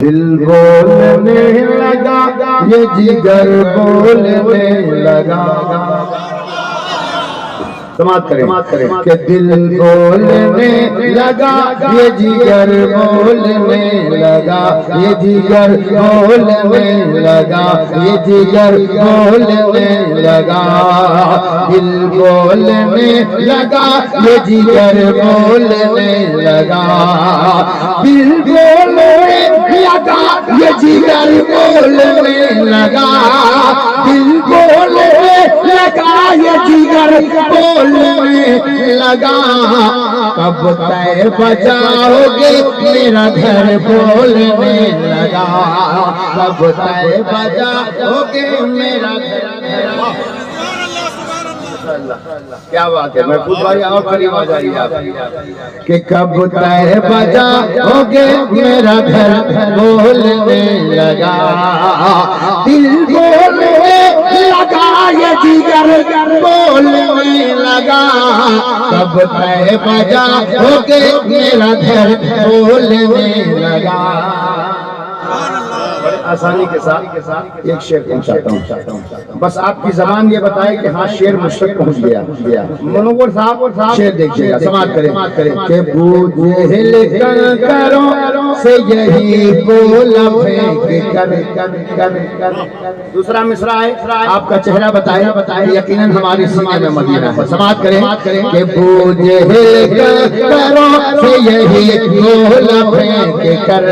دل بولنے لگا یہ جگر بولنے لگا، سماعت کریں کہ دل بولنے لگا یہ جگر بولنے لگا، یہ جگر بولنے لگا، یہ جگر بولنے لگا، دل بولنے لگا یہ جگر بولنے لگا، دل بولنے لگا یہ جگر بولنے لگا، دل بولنے لگا یہ جگر بولنے لگا، کب طیبہ جاؤ گے میرا گھر بولنے لگا، کب طیبہ جاؤ گے میرا گھر، کیا بات ہے محفوظ بھائی، اور قریب آ جائیے آپ کہ کب طیبہ جاؤ گے میرا گھر بولنے لگا، دل بولنے لگا یہ جگر بولنے لگا، کب طیبہ جاؤ گے میرا گھر بولنے لگا۔ آسانی کے ساتھ ایک شعر پہنچاتا ہوں، بس آپ کی زبان یہ بتائے کہ ہاں شعر مجھ تک پہنچ گیا۔ منور صاحب شعر دیکھیے گا، سماعت کریں کہ بو جہل کنکروں سے یہی بولا پھینک کر، دوسرا مصرع ہے آپ کا چہرہ بتائے، یقیناً ہماری سینے میں مدینہ ہے، سماعت کریں کہ بو جہل کنکروں سے یہی بولا پھینک کر،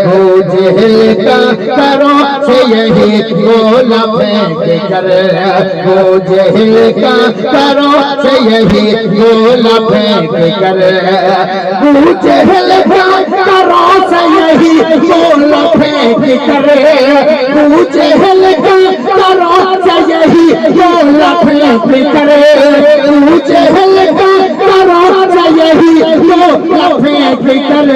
بو جہل کرو سے یہی بولا پھینک کر، وہ جہل کا کرو سے یہی بولا پھینک کر، وہ جہل کا کرو سے یہی بولا پھینک کر، وہ جہل کا کرو سے یہی بولا پھینک کر، وہ جہل کا کرو سے یہی بولا پھینک کر،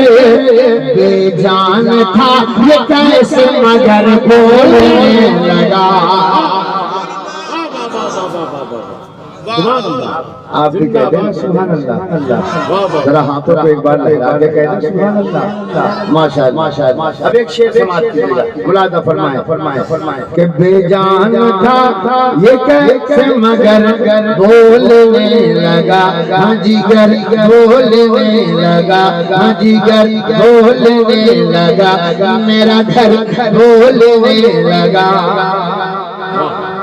بے جان تھا یہ کیسے مگر بولنے لگا۔ آپ بھی کہتے ہیں سبحان اللہ، ذرا ہاتھوں کو ایک بار لہرا کے کہتے ہیں سبحان اللہ، ماشاءاللہ۔ اب ایک شعر سماعت کیجیے گا، ملاحظہ فرمائیں کہ بے جان تھا یہ کیسے مگر بولنے لگا، ہاں جگر بولنے لگا، ہاں جگر بولنے لگا، میرا گھر بولنے لگا۔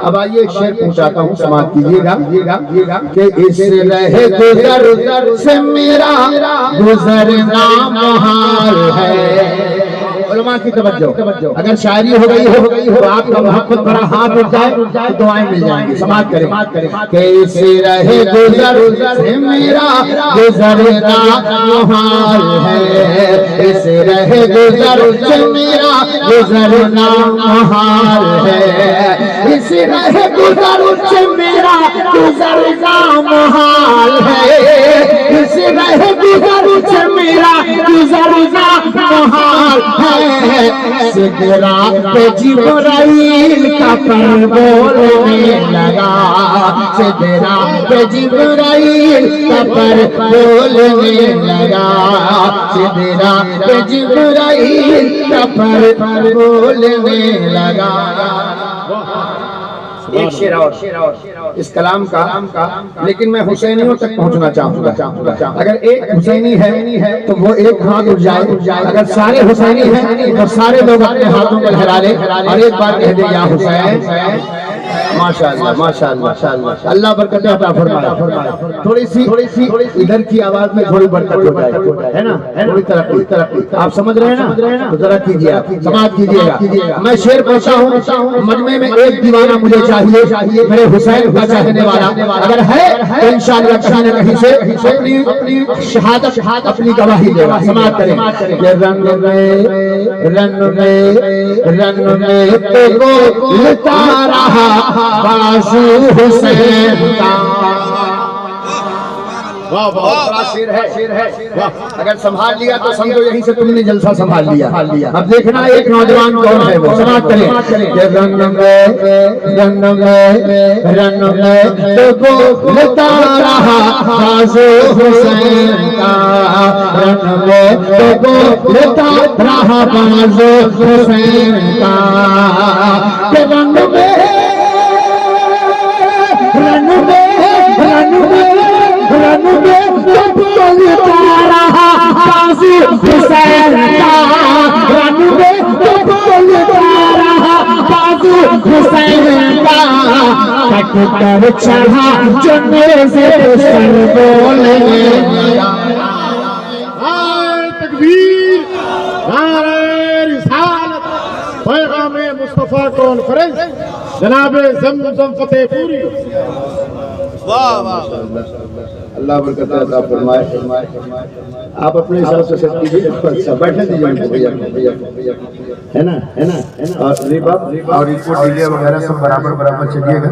اب آئیے ایک شعر پہنچاتا ہوں، سماعت کیجیے گا کہ اس رہ گزر سے میرا گزرنا محال ہے۔ علماء کی توجہ، اگر شاعری ہو گئی تو آپ کا محبت بڑا ہاتھ اٹھ جائے تو دعائیں مل جائیں گی، سماعت کریں کہ اس رہ گزر سے میرا گزرنا محال ہے، اس رہ گزر سے میرا گزرنا محال ہے، اس رہ گزر سے میرا گزرنا محال ہے، اس رہ گزر سے میرا گزرنا محال ہے، سدرا پہ جبرائیل کا پر بولنے لگا، سدرا پہ جبرائیل کا پر بولنے لگا، سدرا پہ جبرائیل کا پر بولنے لگا۔ ایک شعر اور اس کلام کا، لیکن میں حسینیوں تک پہنچنا چاہوں گا۔ اگر ایک حسینی ہے تو وہ ایک ہاتھ اٹھ جائے، اگر سارے حسینی ہیں تو سارے لوگ اپنے ہاتھوں کو لہرا لیں اور ایک بار کہہ دیں یا حسین۔ ماشاءاللہ ماشاءاللہ، اللہ برکت عطا فرمائے۔ تھوڑی سی ادھر کی آواز میں تھوڑی برکت ہو جائے، ہے نا، تھوڑی ترقی آپ سمجھ رہے ہیں نا، تو ذرا کیجیے، آپ سماعت کیجیے گا۔ میں شعر پڑھتا ہوں، مجمع میں ایک دیوانہ مجھے چاہیے، میرے حسین کا چاہنے والا اگر ہے تو انشاءاللہ کہیں نہ کہیں سے اپنی شہادت، اپنی گواہی دے گا، سماعت کریں کہ رن میں تو بولتا رہا بازو حسین کا، بڑا شیر ہے اگر سنبھال لیا تو سمجھو یہیں سے تم نے جلسہ سنبھال لیا اب دیکھنا ایک نوجوان کون ہے وہ سماعت کریں کہ رن میں تو بولتا رہا بازو حسین کا رن میں تو بولتا رہا بازو حسین کا کہ رن میں حسین کا رن میں تو بولتا رہا بازو حسین کا کٹ کر چڑھا چنے سے سر بولے تکبیر نعرہ رسالت پیغام مصطفیٰ کانفرنس جناب زمزم فتح پوری اللہ برکت عطا فرمائے آپ اپنے حساب سے سب کیجیے بیٹھنے دیجیے ان کو بھیا ہے نا اور ان کو ڈیلے وغیرہ سب برابر چلیے گا